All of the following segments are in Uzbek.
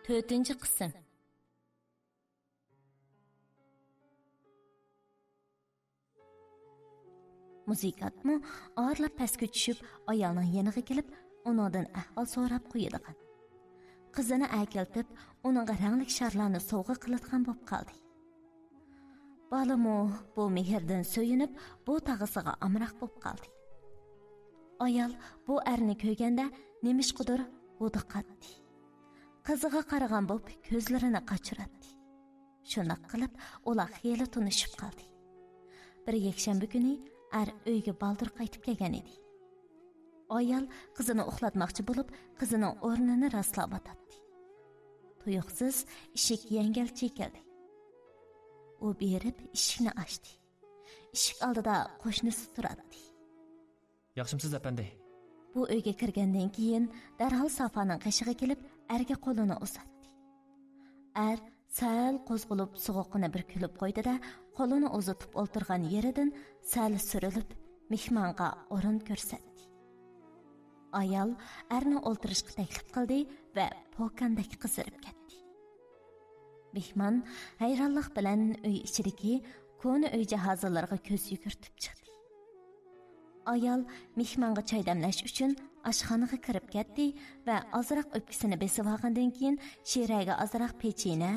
4-cü qism. Muzikatmı ağırlap pəskə düşüb, ayalının yanığa kelib, onundan əhval sorab qoyudigan. Qızını əkeltib, onunğa rənglik şarlarını sovğa qılıtqan bob qaldı. Balımı bu mehirdən söyünüb, bu tağısıға amraq bob qaldı. Ayal bu ərini köygəndə nemişqudur udu qatdı. Qızıға qaragan bob közlərini qaçıratdı. Şunaq qılıb, ola xeyli tunuşub qaldı. Bir yekşənbə günü öyge baldır qaytıb kelgan edi. Ayal qızını uxlatmaqçı bo'lib, qizining o'rnini rastlab atdi. Tuyuqsiz ishik yengil çekildi. O berib ishikni ochdi. Ishik oldida qo'shnisi turadi. Yaxshimsiz apandi? Bu uyga kirgandan keyin darhol Safaning qishig'i kelib, erga qo'lini uzatdi. Sal qo'zg'olib sovuqni bir kulib qo'ydi-da, qo'lini uzatib o'ltirgan yeridan sal surilib, mehmonga o'rin ko'rsatdi. Ayol erni o'ltirishga taklif qildi va pokandek qizirib ketdi. Mehmon hayronlik bilan uy ichidagi ko'ni uy jihozlariga ko'z yugurtib chiqdi. Ayol mehmonga choy damlash uchun oshxonaga kirib ketdi va ozroq o'pkisini besib olgandan keyin Shiraga ozroq pechina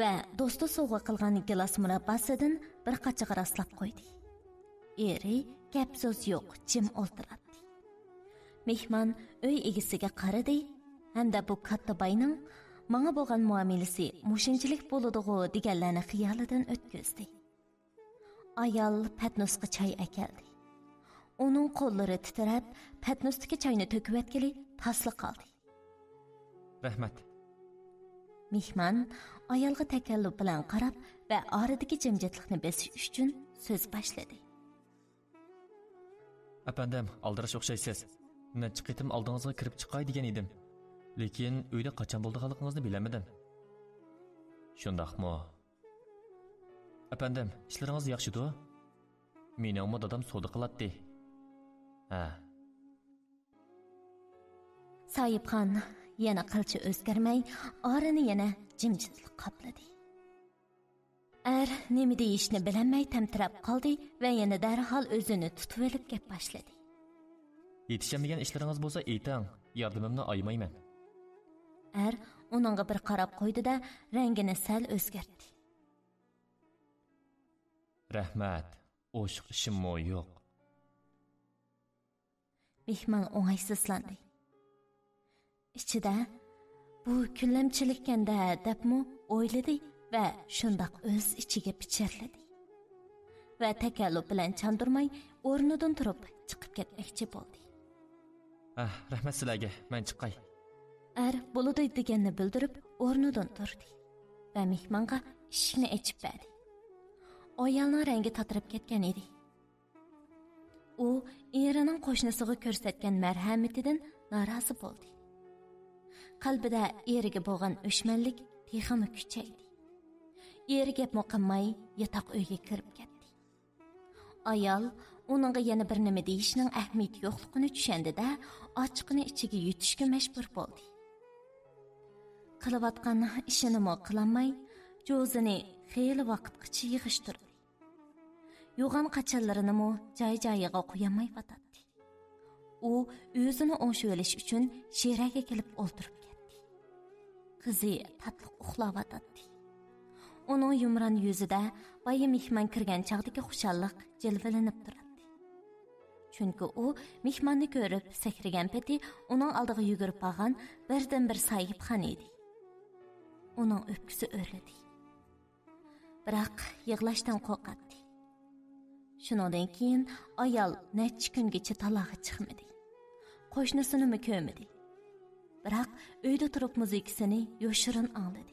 va do'sti sovg'a qilgan gilos murabbasidan bir qachiq rastlab qo'ydi. Eri gap so'z yo'q, jim o'ltiradi. Mehmon uy egasiga qaradi hamda bu katta boyning menga bo'lgan muomalasi mushinchilik bo'ladi-ku deganlarni xiyolidan o'tkazdi. Ayol Patnusga choy akeldi. Onun qo'llari titrab, Patnusdagi choyni to'kib etgili tasli qoldi. Rahmat. Mehmon ayolga takalluf bilan qarab va oradagi jimjitlikni besish uchun so'z boshladi. Apandim, aldirash o'xshaysiz. Necha qitim oldingizga kirib chiqay degan edim. Lekin uyda qachon bo'lganligingizni bilamadim. Shundaqmi? Apandim, ishlaringiz yaxshi-ku? Mening dadam savdo qiladi. Soyibxon yana qilchi o'zgarmay, orini yana jimjitlik qopladi. Nima deyishni bilmay tamtirab qoldi va yana darhol o'zini tutib olib gap boshladi. Yetishamagan ishlaringiz bo'lsa, ayting, yordamimni aymayman. Uningga bir qarab qo'ydi-da, rangini sal o'zgartdi. Rahmat, o'shiq ishimmi yo'q. Mehmon o'ng'aysizlandi. Ichida bu kunlamchilikkanda debmi o'yladi va shundoq o'z ichiga pichirladi. Va takalluf bilan chandurmay o'rnidan turib chiqib ketmoqchi bo'ldi. Rahmat sizlarga, men chiqay. Bo'ladi deganini bildirib o'rnidan turdi va mehmonga ishni ochib berdi. Ayolning rangi tatirib ketgan edi. U erining qo'shnisiga ko'rsatgan marhamatidan norozi bo'ldi. Qalbida eriga bo'lgan o'shmanlik texmi kuchaydi. Eri gap muqammay yotoq uyga kirib ketdi. Ayol uningga yana bir nima deyishning ahamiyati yo'qligini tushundida, ochiqni ichiga yutishga majbur bo'ldi. Qilayotgan ishini qilolmay, jo'zini xeyli vaqtgacha yig'ishtirdi. Yo'g'on qachanlarini joy-joyiga qo'yamay vatadi. U o'zini o'ngshib olish uchun Shiraga kelib o'ltirib ketdi. Qizi tatliq uxlayotdi. Uning yumron yuzida boya mehmon kirgan chaqdagi xushallik jilvalanib turadi. Chunki u mehmonni ko'rib sakragan peti uning oldiga yugurib olgan birdan bir Soyibxon edi. Uning o'pkisi o'rladi. Biroq yig'lashdan qo'rqadi. Shundan keyin ayol necha kungacha taloqqa chiqmadi. Qo'shnisini ko'madi. Biroq uyda turib muzikasini yoshirin angladi.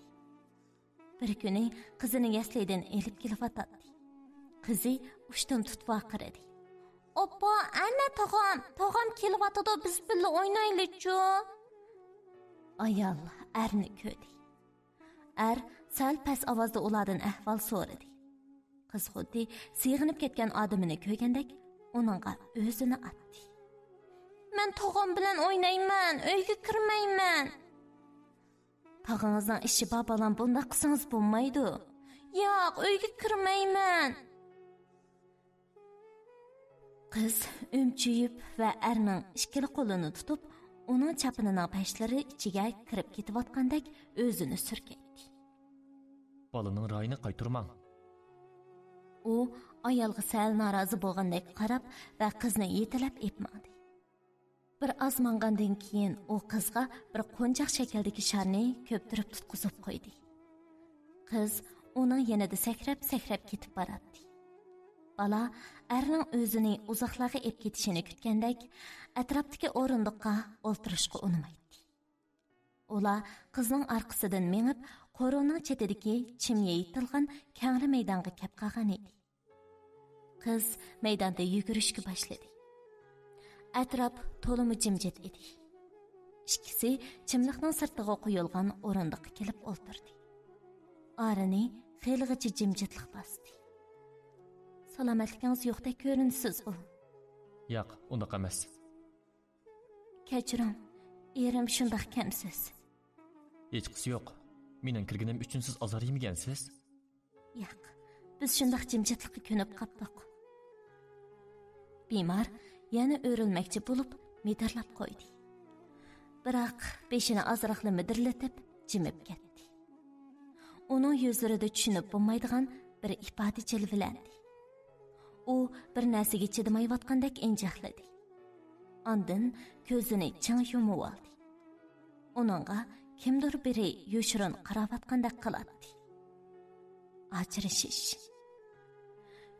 Bir kuni qizini yaslidan elib kelib-atdi. Qizi ushdan tutib vaqiradi. "Oppa, ana tog'am kelib-atdi, biz birga o'ynaylik-ku." Ayol erni ko'rdi. Sal past ovozda ulardan ahvol so'radi. Qiz xuddi sig'inib ketgan odamini ko'rgandek uningga o'zini atdi. "Men tog'am bilan o'ynayman, uyga kirmayman." Tağınızdan işi babalan bunda qısınız bulmaydı. Yo'q, uyga kirmayman. Qiz ömchiyib va erning ikkili qo'lini tutib, uning chapinining pashlari ichiga kirib ketayotgandek o'zini surkaydi. Balaning rayini qaytarmang. U ayolga sal norozi bo'lgandek qarab va qizni yetilab etmadi. Bir oz mangandan keyin u qizga bir qo'njaq shakldagi sharni ko'ptirib tutqizib qo'ydi. Qiz uning yanada sakrab ketib boradi. Bala erning o'zini uzoqlarga ep ketishini kutgandek, atrofdagi o'rindiqqa o'ltirishga unamaydi. Ular qizning orqasidan mengib, qo'roning chetidagi chimga yitilgan kangri maydonga kelib qolgan edi. Qiz maydonda yugurishga boshladi. Atrof to'limi jimjit edi. Ikkisi chimliqning sirtiga qo'yilgan o'rindiqqa kelib o'ltirdi. Arini xeylig'icha jimjitlik bosdi. Salomatligingiz yo'qdek ko'rinsiz u. Yo'q, undaq emas. Kechiring, erim shundoq kamsiz. Hech qisi yo'q. Mening kirganim uchun siz azor yemagansiz? Yo'q, biz shundoq jimjitlikka ko'nib qoldik. Bemor yana o'rilmoqchi bo'lib, medarlab qo'ydi. Biroq beshini ozroqla midirlatib, jimib ketdi. Uning yuzlarida tushunib bo'lmaydigan bir ifoda jilvilandi. U bir narsaga chidamayotgandek injaqladi. Ondan ko'zini ching yumib oldi. Uningga kimdir biri yoshirin qarayotgandek qiladi. Ajrishish.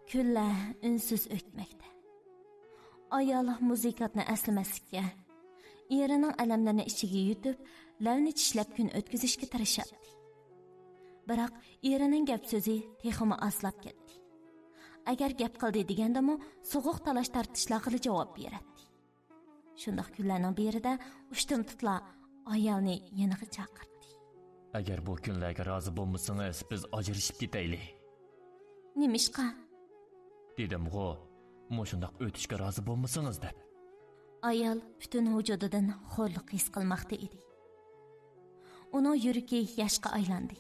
Kunlar unsiz o'tmoqda. Ayol muzikatni eslamaslikka, erining alamlarini ichiga yutib, lavni tishlab kun o'tkazishga tirishadi. Biroq erining gap so'zi texmi aslab ketdi. Agar gap qildi degandami, so'g'uq talash tartishlarga javob beradi. Shundoq kunlarning birida ushtim tutla ayolni yeniga chaqirdi. Agar bu kunlarga rozi bo'lmasangiz, biz ajrashib ketaylik. Nimishqa? Dedim-ku, shundoq o'tishga rozi bo'lmasangiz deb. Ayol butun vujudidan xo'rlik his qilmoqda edi. Uning yuragi yoshga aylandi.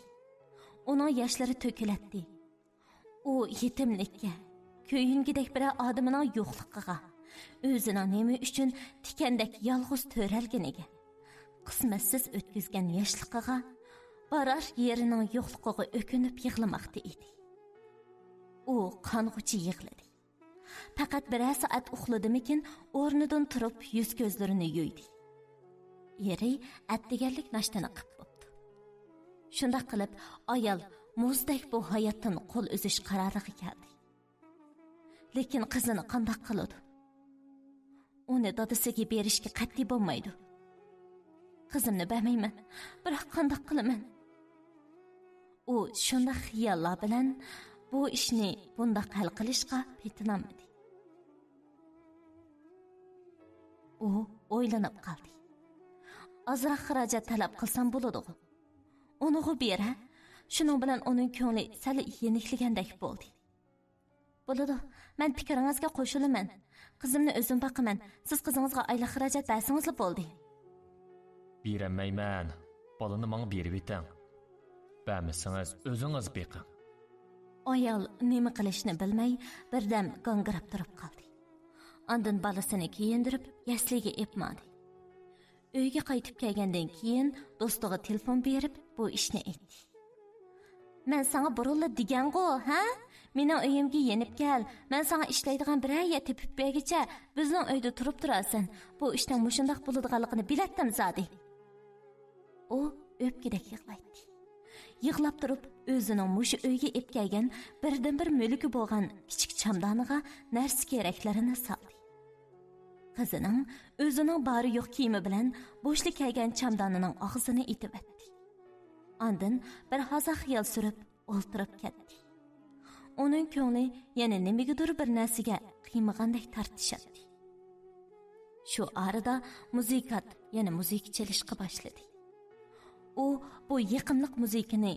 Uning yoshlari to'kiladi. U yetimlikka, ko'yingidek bir odamning yo'qligiga, o'zining nima uchun tikandek yolg'iz to'ralganiga, qismatsiz o'tkazgan yoshligiga, barar yerining yo'qligiga o'kinib yig'lamoqda edi. U qong'uchi yig'ladi. Faqat bir soat uxladimikin, o'rnidan turib yuz ko'zlarini yuydi. Eri atdiganlik nashtani qilib bo'pti. Shunday qilib, ayol muzdek bu hayotdan qo'l uzish qaroriga keldi. Lekin qizini qanday qiladi? Uni dadasiga berishga qat'iy bo'lmaydi. Qizimni bermayman, biroq qanday qilaman? U shunday xiyollar bilan bu ishni bunday hal qilishga petinolmadi. U o'ylanib qoldi. Azroq xarajat talab qilsam bo'ladi. Uni bera, shuning bilan uning ko'ngli sal yeniklagandek bo'ldi. Bo'ladi, men fikringizga qo'shilaman. Qizimni o'zim boqaman. Siz qizingizga oylik xarajat bersangiz bo'ldi. Bermayman. Bolani menga berib eting. Bermasangiz o'zingiz beqing. Ayol nima qilishni bilmay birdan g'angirab turib qoldi. Ondan bolasini kiyindirib, yasliga epmadi. Uyga qaytib kelgandan keyin do'stiga telefon berib, bu ishni aytdi. Men sana burunla degan-ku, ha? Mening uyimga yenib kel. Men sana ishlaydigan bir yer tepib bergicha bizning uyda turib turasan. Bu ishning mushundaq bo'ladiganligini bilatdim zodi. U o'pkidek yig'laydi. Yig'lab turib, o'zining mushu uyga ep kelgan birdan bir mulki bo'lgan kichik chamdoniga narsa keraklarini soldi. Qizining o'zining bari yo'q kiyimi bilan bo'shlik kelgan chamdonining og'zini etib etdi. Ondan bir haza xiyol surib o'ltirib ketdi. Uning ko'ngli yana nimagadir bir narsaga qiymagandek tartishadi. Shu arada muzikat yana muzika chalishga boshladi. U bu yiqimliq muzikani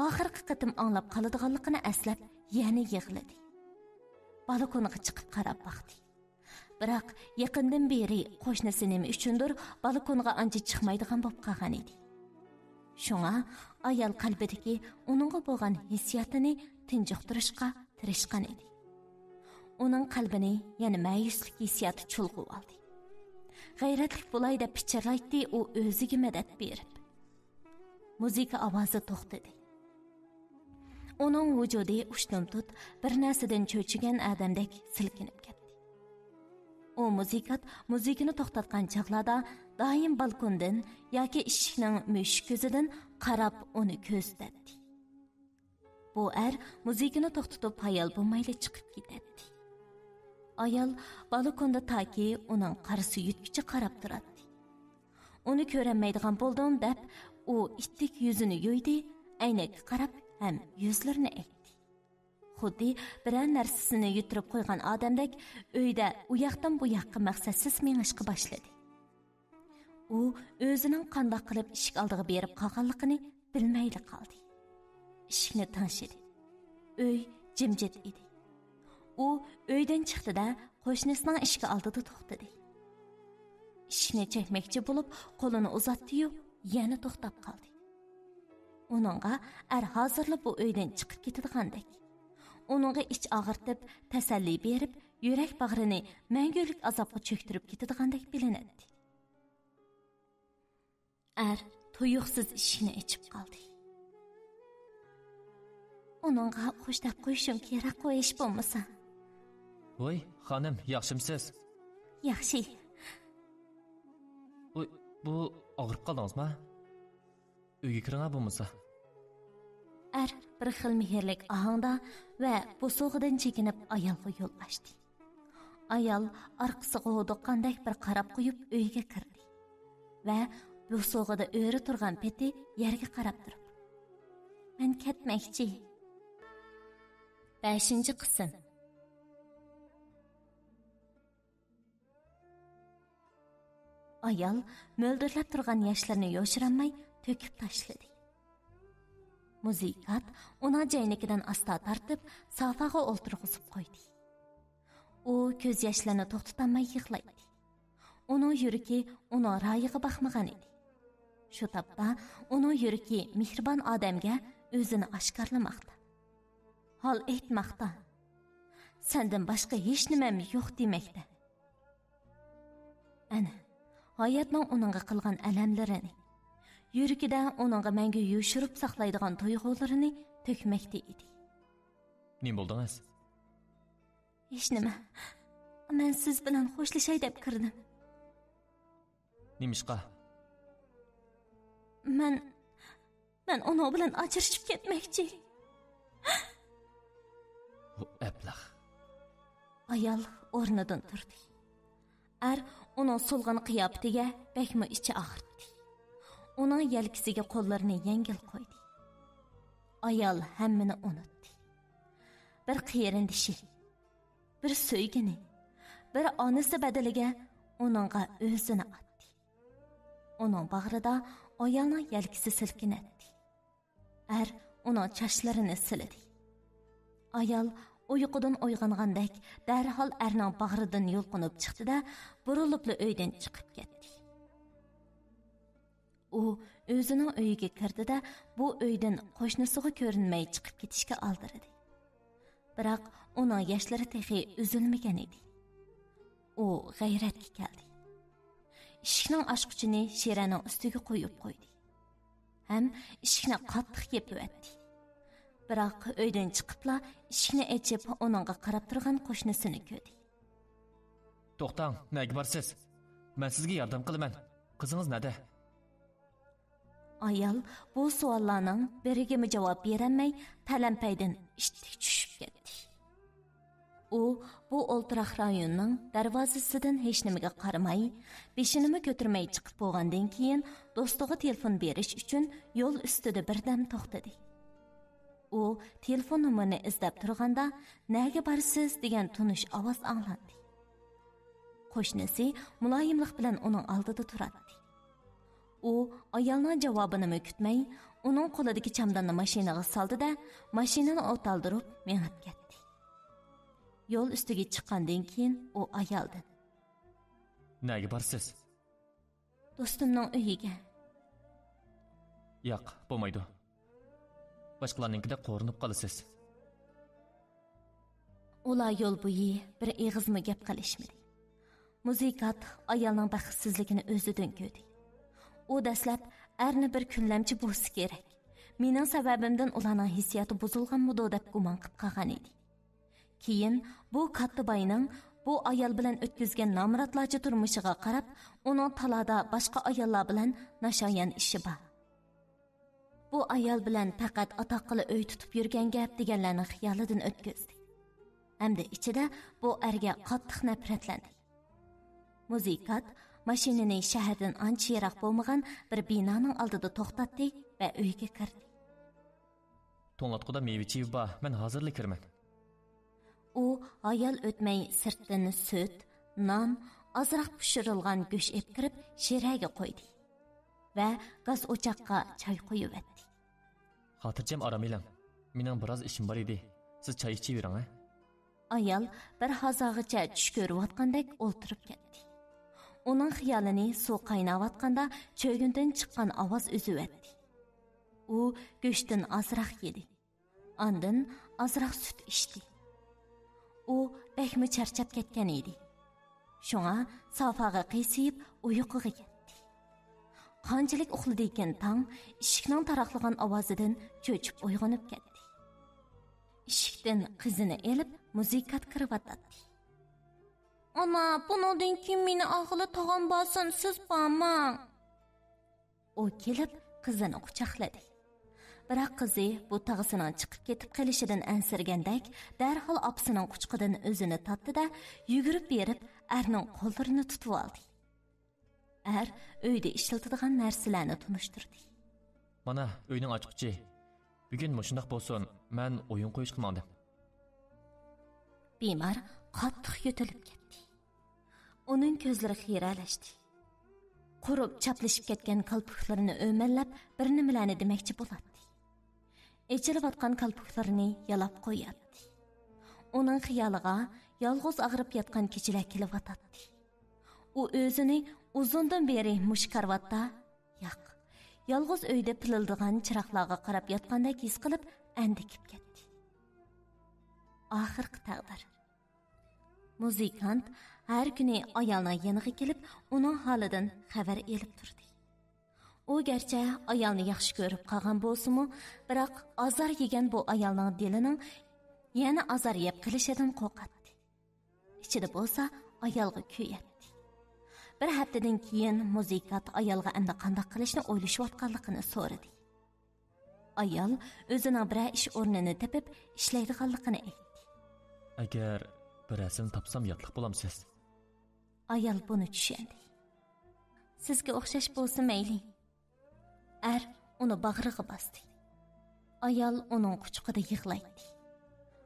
oxirgi qatim anglab qoladiganligini eslab yana yig'ladi. Balkonga chiqib qarab baqdi. Biroq yaqindan beri qo'shnisi nima uchundir balkonga ancha chiqmaydigan bo'lib qolgan edi. Şuna ayol qalbidagi onunğa bo'lgan hissiyotini tinchiktirishga tirishgan edi. Uning qalbini yana ma'yuslik hissiyoti chulg'ib oldi. G'ayratlik bo'lay deb pichirlaydi u o'ziga madad berib. Muzika ovozi to'xtadi. Uning vujudi ushtumtut bir narsadan cho'chigan odamdek silkinib ketdi. U muzikani to'xtatgan chaqlarda doim balkondan yoki eshikning mushuk ko'zidan qarab uni ko'zlatdi. Bu muzikani to'xtatib hayal bo'lmayli chiqib ketdi. Ayol balkonda taki uning qarisi yutkicha qarab turadi. Uni ko'rolmaydigan bo'ldim deb u ittik yuzini yuydi, aynakka qarab ham yuzlarini aytdi. Xuddi biror narsasini yutirib qo'ygan odamdek uyda u yoqdan bu yoqqa maqsadsiz mengishga boshladi. U o'zining qanday qilib eshik oldiga berib qolganligini bilmayli qoldi. Eshikni tanishdi. Uy jimjit edi. U uydan chiqdi-da qo'shnisining eshigi oldida to'xtadi. Eshikni chekmoqchi bo'lib qo'lini uzatdi-yu, yana to'xtab qoldi. Uningga hozirlab bu uydan chiqib ketadigandak. Uningga ich og'irtib, tasalli berib, yurak bag'rini mangulik azobga cho'ktirib ketadigandek bilinadi. Tuyuqsiz eshikni ochib qoldi. Uningga xo'shlab qo'yishim kerak qo'yish bo'lmasa. Voy, xonim, yaxshimisiz? Yaxshi. Voy, bu og'rib qoldingizmi? Uyga kiring bo'lmasa. Bir xil mehrlik ohangda va bo'sug'idan chekinib ayolga yo'l ochdi. Ayol orqasiga o'diqqandek bir qarab qo'yib uyga kirdi va bo'sug'ida o'ri turgan peti yerga qarab turib: "Men ketmoqchi." 5-qism. Ayol mo'ldirlab turgan yoshlarni yo'shirolmay to'kib tashladi. Muzikat ona jaynikidan asta tartib sofaga o'ltirg'izib qo'ydi. U ko'z yoshlarini to'xtatolmay yig'laydi. Uning yuragi uning rayiga baxmagan edi. Shu topda uning yuragi mehribon odamga o'zini oshkorlamoqda. Hol aytmoqda. Sendan boshqa hech nimam yo'q demoqda. Ana hayotning uningga qilgan alamlarini, yuragida uningga mangu yushirib saqlaydigan tuyg'ularini to'kmoqda edi. Nima bo'ldingiz? Hech nima. Men siz bilan xo'shlashay deb kirdim. Nimishqa? Men uning bilan ajrashib ketmoqchi. Bu ablah. Ayol o'rnidan turdi. Uning so'lg'in qiyofatiga bakmi ichi og'ritdi. Uning yelkasiga qo'llarini yengil qo'ydi. Ayol hammani unutdi. Bir qirindishi, bir so'ygini, bir onasi badaliga uningga o'zini atdi. Uning bag'rida ayolning yelkasi silkinadi. Uning chochlarini siladi. Ayol uyqudan uyg'ongandek darhol erning bag'ridan yulqinib chiqdi-da, burilibli uydan chiqib ketdi. U o'zining uyiga kirdi-da, bu uydan qo'shnisiga ko'rinmay chiqib ketishga oldirdi. Biroq uning yoshlari texi uzilmagan edi. U g'ayratga keldi. Eshikning ochqichini shiraning ustiga qo'yib qo'ydi. Ham eshikni qattiq yopib o'tdi. Biroq uydan chiqibla eshikni ochib uningga qarab turgan qo'shnisini ko'rdi. To'xtang, nega borsiz? Men sizga yordam qilaman. Qizingiz nada? Ayol bu savollarning biriga javob berolmay talampaydan ishtik tushib ketdi. U bu o'ltiraq rayonning darvozasidan hech nimaga qaramay, beshini ko'tarmay chiqib bo'lgandan keyin do'stiga telefon berish uchun yo'l ustida birdam to'xtadi. U telefon nomerini izlab turganda "Nega borsiz?" degan tunish ovoz anglandi. Qo'shnisi muloyimlik bilan uning oldida turadi. U ayolning javobini kutmay, uning qo'lidagi chamdonni mashinaga soldi-da, mashinani o'taldirib mengib ketdi. Yo'l ustiga chiqqandan keyin u ayoldan: "Nega borsiz?" "Do'stimning uyiga." Yo'q, bo'lmaydi. Boshqalarninkida qo'rinib qolasiz. Ular yo'l bo'yi bir eg'izmi gap qilishmadi. Muzikat ayolning baxtsizligini o'zidan ko'rdi. U dastlab erni bir kunlamchi bo'lsa kerak. Mening sababimdan ularning hissiyoti buzilganmidi deb gumon qilib qolgan edi. Keyin bu Kattabayning bu ayol bilan o'tkazgan namratlarcha turmushiga qarab, uning talada boshqa ayollar bilan nashoyan ishi bor. Bu ayol bilan faqat atoqli uy tutib yurgan gap deganlarning xiyolidan o'tkazdi. Hamda ichida bu erga qattiq nafratlandi. Muzikat mashinani shahardan ancha yiroq bo'lmagan bir binoning oldida to'xtatdi va uyga kirdi. To'ng'atquda meyvechi bor, men hozirlik kiraman. U ayol o'tmay sirtdan sut, non, ozroq pishirilgan go'sht ep kirib, shiraga qo'ydi va gaz o'choqqa choy qo'yibdi. Xotirjam orom eling. Mening biroz ishim bor edi. Siz choy ichib yuring, ha? Ayol bir hozirgacha tush ko'rayotgandek o'ltirib ketdi. Uning xiyolini suv qaynayotganda cho'gindan chiqqan ovoz uzib-etdi. U go'shtdan ozroq yedi. Ondan ozroq sut ichdi. U bekmi charchab ketgan edi. Shunga sofaga qiyib uyquga ketdi. Qanchalik uxladi ekan tong eshikning taraqlagan ovozidan cho'chib uyg'onib ketdi. Eshikdan qizini elib Muzikat kirib-atdi. Ana, bundan keyin meni og'ili tog'am bo'lsin, siz bormang. U kelib qizini quchoqladi. Biroq qizi bu tog'isining chiqib ketib qolishidan ansirgandek, darhol opasining quchqidan o'zini totdi-da, yugurib berib, erning qo'llarini tutib oldi. Er uyda ishlatadigan narsalarni tunishtirdi. Mana, uyning ochqichi. Bugun mushundaq bo'lsin, men o'yin qo'yish qilmadim. Bemor qattiq yo'talib ketdi. Uning ko'zlari xiralashdi. Qurib chaplashib ketgan qalpoqlarini o'mallab bir nimalarni demoqchi bo'ladi. Echilayotgan qalpoqlarini yalab qo'yadi. Uning xiyoliga yolg'iz og'rib yotgan kechilar kelib-atadi. U o'zini uzundan beri mush karvatda, yo'q, yolg'iz uyda pilildigan chiroqlarga qarab yotgandek his qilib andikib ketdi. Oxirgi taqdir. Muzikant har kuni ayolning yoniga kelib, uning holidan xabar elib turdi. U garchi ayolni yaxshi ko'rib qolgan bo'lsa-mu, biroq azar yegan bu ayolning dilining yana azar yeb qilishidan qo'rqatdi. Ichida bo'lsa, ayolga kuyatdi. Bir haftadan keyin Muzikat ayolga endi qanday qilishni o'ylashayotganligini so'radi. Ayol o'zining bir ish o'rnini topib, ishlaydiganligini aytdi. Agar bir rasm topsam yotliq bo'lamsiz. Ayol buni tushundi. Sizga o'xshash bo'lsa mayli. Er uni bag'riga bosdi. Ayol uning quchqida yig'laydi.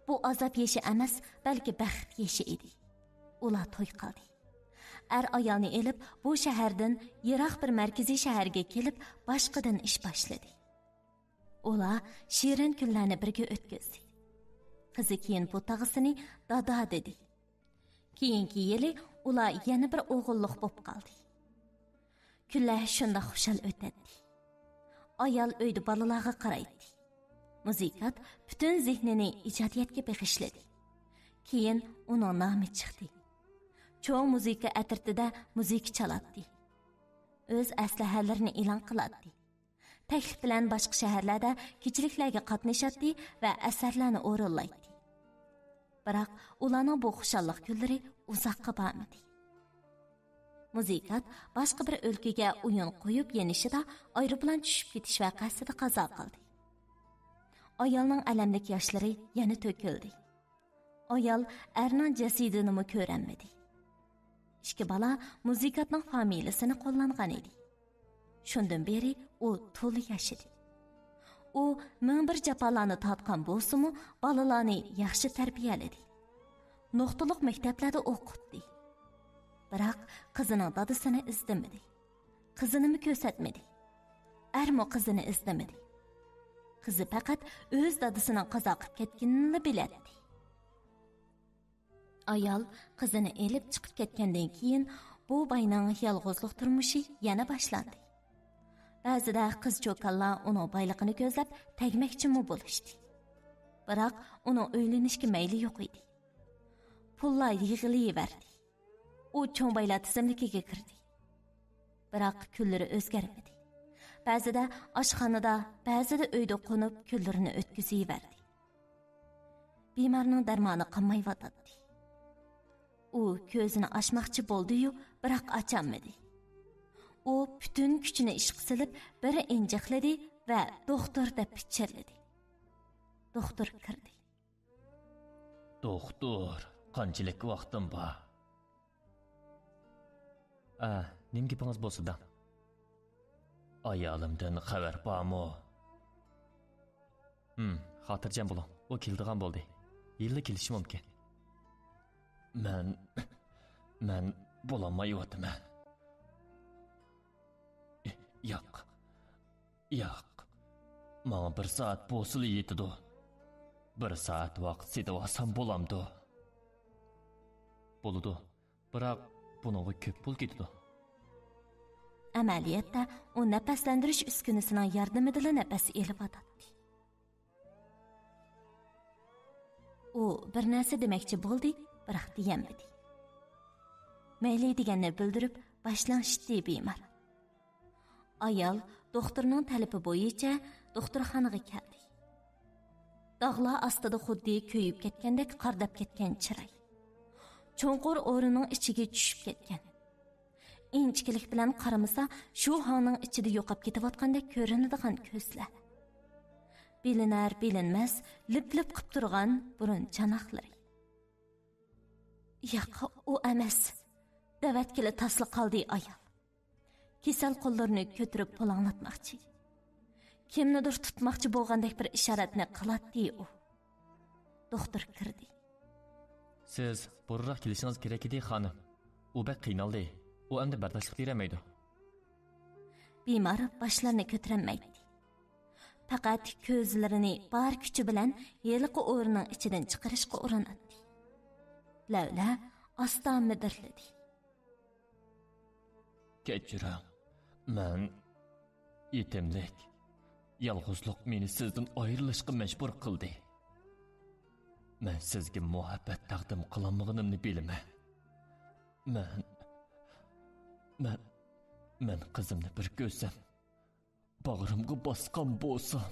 Bu azob yeshi emas, balki baxt yeshi edi. Ular to'y qildi. Er ayolni elib bu shahardan yiroq bir markaziy shaharga kelib, boshqadan ish boshladi. Ular shirin kunlarni birga o'tkazdi. Qizi keyin bu tag'isini dada dedi. Keyingi yili ular yana bir o'g'illik bo'lib qoldi. Kunlar shunda xushal o'tadi. Ayol uyda bolalarga qaraydi. Muzikat butun zehnini ijodiyatga bag'ishladi. Keyin uning nomi chiqdi. Cho'ng muzika atirtida muzika chaladi. O'z aslahalarini e'lon qiladi. Taklif bilan boshqa shaharlarda kechiliklarga qatnashadi va asarlarni o'rinlaydi. Biroq ularning bu xushallik kunlari uzoqqa bormadi. Muzikat boshqa bir o'lkaga o'yin qo'yib yenishida aeroplan tushib ketish voqeasida qazo qildi. Ayolning alamlik yoshlari yana to'kildi. Ayol erning jasadini ko'rolmadi. Ikki bola Muzikatning familiyasini qo'llangan edi. Shundan beri u to'liq yashadi. U ming bir jafolarni tatgan bo'lsa-mu, bolalarni yaxshi tarbiyaladi. Nuqtaliq maktablarda o'qitdi. Biroq qizining dadasini izlamadi. Qizini ko'rsatmadi. Ermo qizini izlamadi. Qizi faqat o'z dadasining qazo qilib ketganini biladi. Ayol qizini elib chiqib ketgandan keyin bu bayning yolg'izlik turmushi yana boshlandi. ba'zida qiz cho'kanlar uning boyligini ko'zlab tegmoqchimi bo'lishdi. Biroq uning uylanishga mayli yo'q edi. Pullar yig'ilaverdi. U cho'ng boylar tizimligiga kirdi. Biroq kunlari o'zgarmadi. Ba'zida oshxonada, ba'zida uyda qo'nib kunlarini o'tkazaverdi. Bemorning darmoni qolmayotdi. U ko'zini ochmoqchi bo'ldi-yu, biroq ocholmadi. U butun kuchini ishga solib, biri injiqladi va doktor deb pichirladi. Doktor kirdi. Doktor, qanchalik vaqtim bor? Nim gapingiz bo'lsa-da. Ayolimdan xabar bormi? Xotirjam bo'ling. U keldigan bo'ldi. Yilda kelishi mumkin. Men bo'lolmayapman. Yo'q. Menga 1 soat bo'lsa yetadi. 1 soat vaqt sedavasam bo'lamdi. Bo'ladi. Biroq buningga ko'p pul ketadi. Amaliyotda u nafaslantirish uskunasining yordamida nafas elib o'tadi. U bir narsa demoqchi bo'ldi, biroq deyolmadi. Mayli deganini bildirib, boshlashdi bemor. Ayol doktorning talabi bo'yicha doktorxonaga keldi. Dog'lar ostida xuddi ko'yib ketgandek qardab ketgan chiroy. Cho'nqur o'rining ichiga tushib ketgan. Inchkilik bilan qaramasa, shu xonaning ichida yo'qab ketayotgandek ko'rinadigan ko'zlar. Bilinar-bilinmas lip-lip qilib turgan burun chanoqlari. Yo'q, u emas. Da'vatkili tasli qoldi ayol. Kesal qo'llarini ko'tarib polanglatmoqchi. Kimnidir tutmoqchi bo'lgandek bir ishoratni qiladi u. Doktor kirdi. Siz burroq kelishingiz kerak edi, xonim. U bak qiynaldi. U endi bardoshlik bermaydi. Bemor boshlarini ko'tarmaydi. Faqat ko'zlarini bor kuchi bilan yeliqi o'rnining ichidan chiqarishga urinadi. Lavla asta midirladi. Kechiring. Men yetimlik, yolg'izlik meni sizdan ayrilishga majbur qildi. Men sizga muhabbat taqdim qilolmaganimni bilaman. Men qizimni bir ko'rsam, bag'rimga bosgan bo'lsam.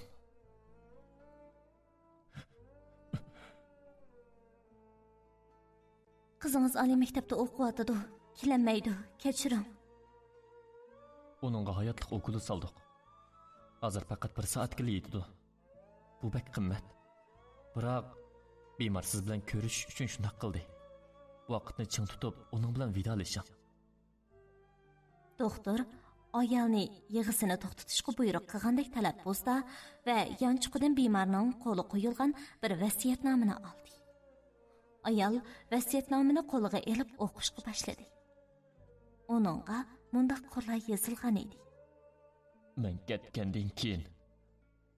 Qizingiz oliy maktabda o'qiyotdi, kelinmaydi, kechiring. Onunğa hayatlık okulu saldık. Hazır faqat 1 soatgina yetadi. Bu bek qimmat. Biroq bemor siz bilan ko'rish uchun shunday qildi. Vaqtni ching tutib, uning bilan vidolashing. Doktor ayolni yig'isini to'xtatishga buyruq qilgandek talaffuzda va yonchuqidan bemorning qo'li qo'yilgan bir vasiyatnomani oldi. Ayol vasiyatnomani qo'liga olib o'qishga boshladi. Onunğa mundaq qolay yozilgan edi. Men ketgandan keyin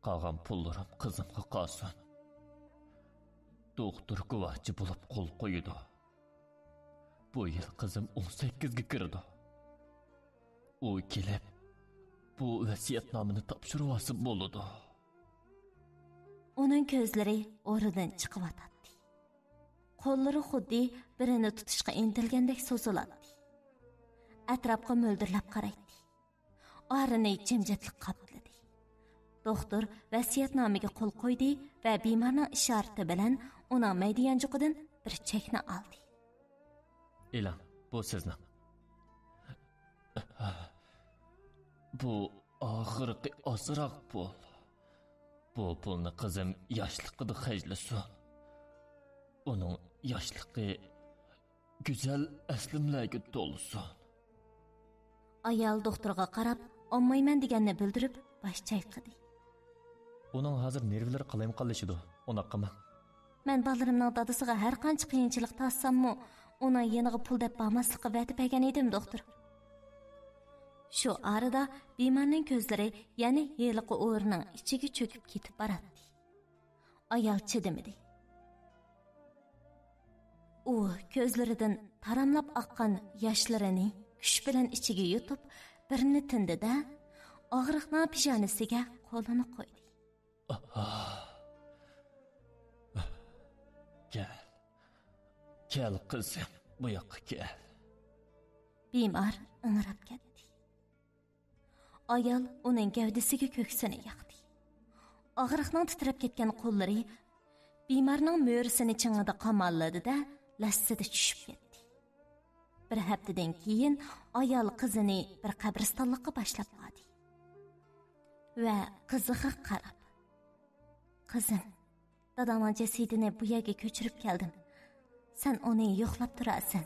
qolgan pullarim qizimga qolsin. Doktor guvohchi bo'lib qo'l qo'ydi. Bu yil qizim 18 ga kirdi. U kelib bu vasiyatnomani topshirib olsa bo'ladi. Uning ko'zlari o'rnidan chiqib o'tadi. Qo'llari xuddi birini tutishga intilgandek so'ziladi. Atrofga mo'ldirlab qaraydi. Orini jimjitlik qopladi. Doktor vasiyatnomaga qo'l qo'ydi va bemorning ishorati bilan uning mayda yanchiqidan bir chekni oldi. E'lon, bu sizni. Bu oxirgi ozroq pul. Bu pulni qizim yoshligida xajlasin. Uning yoshligi go'zal aslimlarga to'lsin. Ayol doktorga qarab, olmayman deganini bildirib, bosh chayqadi. Uning hozir nervlari qalayim qolishidi. Uni qilma. Men balarimning dadasiga har qancha qiyinchilik tassammo, uning yeniga pul deb bermaslikka va'da bergan edim, doktor. Shu arada bemorning ko'zlari yana yeliqi o'rnining ichiga cho'kib ketib boradi. Ayol chidamadi. U ko'zlaridan taramlab oqqan yoshlarini kuch bilan ichiga yutib, birini tindida, og'riqning peshonasiga qo'lini qo'ydi. Kel qizim, bu yoqqa kel. Bemor ingrab ketdi. Ayol uning gavdasiga ko'ksini yoqdi. Og'riqning titrab ketgan qo'llari bemorning mo'risini chingida qamalladi-da, lassida tushib ketdi. Bir haftadan keyin ayol qizini bir qabristonlikqa boshlab qo'ydi. Va qiziga qarab: "Qizim, dadamning jasadini bu yerga ko'chirib keldim. Sen uni yo'qlab turasan.